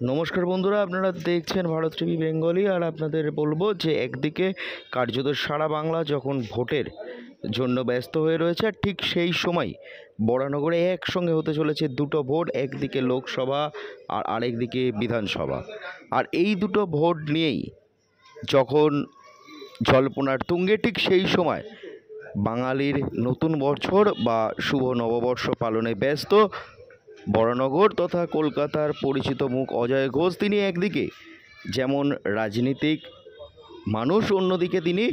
নমস্কার বন্ধুরা, আপনারা দেখছেন ভারত টিভি বেঙ্গলি। আর আপনাদের বলবো যে একদিকে কার্যত সারা বাংলা যখন ভোটের জন্য ব্যস্ত হয়ে রয়েছে, আর ঠিক সেই সময় বরানগরে একসঙ্গে হতে চলেছে দুটো ভোট, একদিকে লোকসভা আর আরেকদিকে বিধানসভা। আর এই দুটো ভোট নিয়েই যখন জল্পনার তুঙ্গে, ঠিক সেই সময় বাঙালির নতুন বছর বা শুভ নববর্ষ পালনে ব্যস্ত বরানগর তথা কলকাতার পরিচিত মুখ অজয় ঘোষ। তিনি একদিকে যেমন রাজনীতিক মানুষ, অন্যদিকে তিনি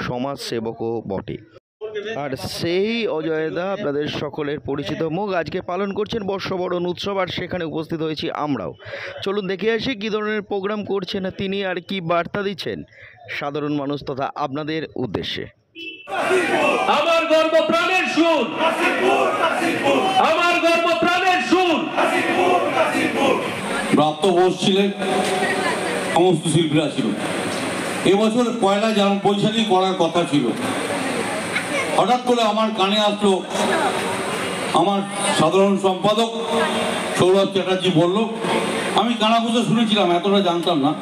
সমাজসেবকও বটে। আর সেই অজয়দা আপনাদের সকলের পরিচিত মুখ আজকে পালন করছেন বর্ষবরণ উৎসব, আর সেখানে উপস্থিত হয়েছি আমরাও। চলুন দেখে আসি কী ধরনের প্রোগ্রাম করছেন তিনি আর কি বার্তা দিচ্ছেন সাধারণ মানুষ তথা আপনাদের উদ্দেশ্যে। আমার গর্ব প্রাণের সুর, আমার গর্ব প্রাণের সুর। প্রাপ্ত বসছিলেন, সমস্ত শিল্পীরা ছিল। এবছর পয়লা বৈশাখী করার কথা ছিল, হঠাৎ করে আমার কানে আসলো, আমার সাধারণ সম্পাদক সৌরভ চ্যাটার্জি বলল। আমি কানাঘুষে শুনেছিলাম, এতটা জানতাম না।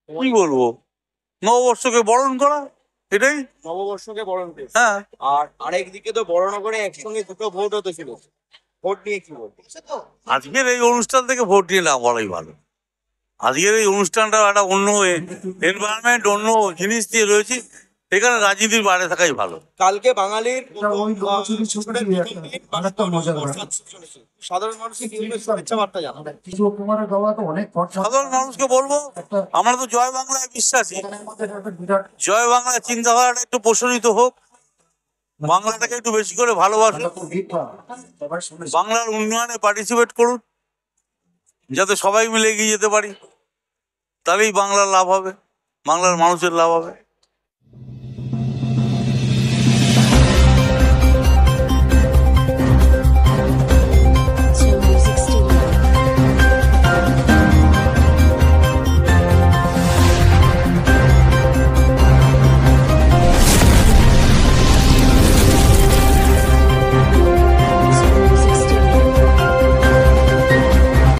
কি বলবো, নববর্ষকে বরণ করা, এটাই নববর্ষকে বরণ করে। হ্যাঁ। আর আরেকদিকে তো বরানগরে একসঙ্গে দুটো ভোট হতে ছিল, ভোট নিয়ে কি বলবো? আজকের এই অনুষ্ঠান থেকে ভোট নিয়ে না বলাই ভালো। আজকের এই অনুষ্ঠানটা একটা অন্য এনভায়রনমেন্ট, অন্য জিনিস দিয়ে রয়েছে, এখানে রাজনীতির বাইরে থাকাই ভালো। কালকে বাঙালির সাধারণ মানুষকে শুভেচ্ছা বার্তা জানাবেন। সাধারণ মানুষকে বলবো, আমরা তো জয় বাংলায় বিশ্বাসী, জয় বাংলার চিন্তাধারাটা একটু প্রসারিত হোক, বাংলাটাকে একটু বেশি করে ভালোবাসুন, বাংলার উন্নয়নে পার্টিসিপেট করুন, যাতে সবাই মিলে এগিয়ে যেতে পারি। তাহলেই বাংলার লাভ হবে, বাংলার মানুষের লাভ হবে।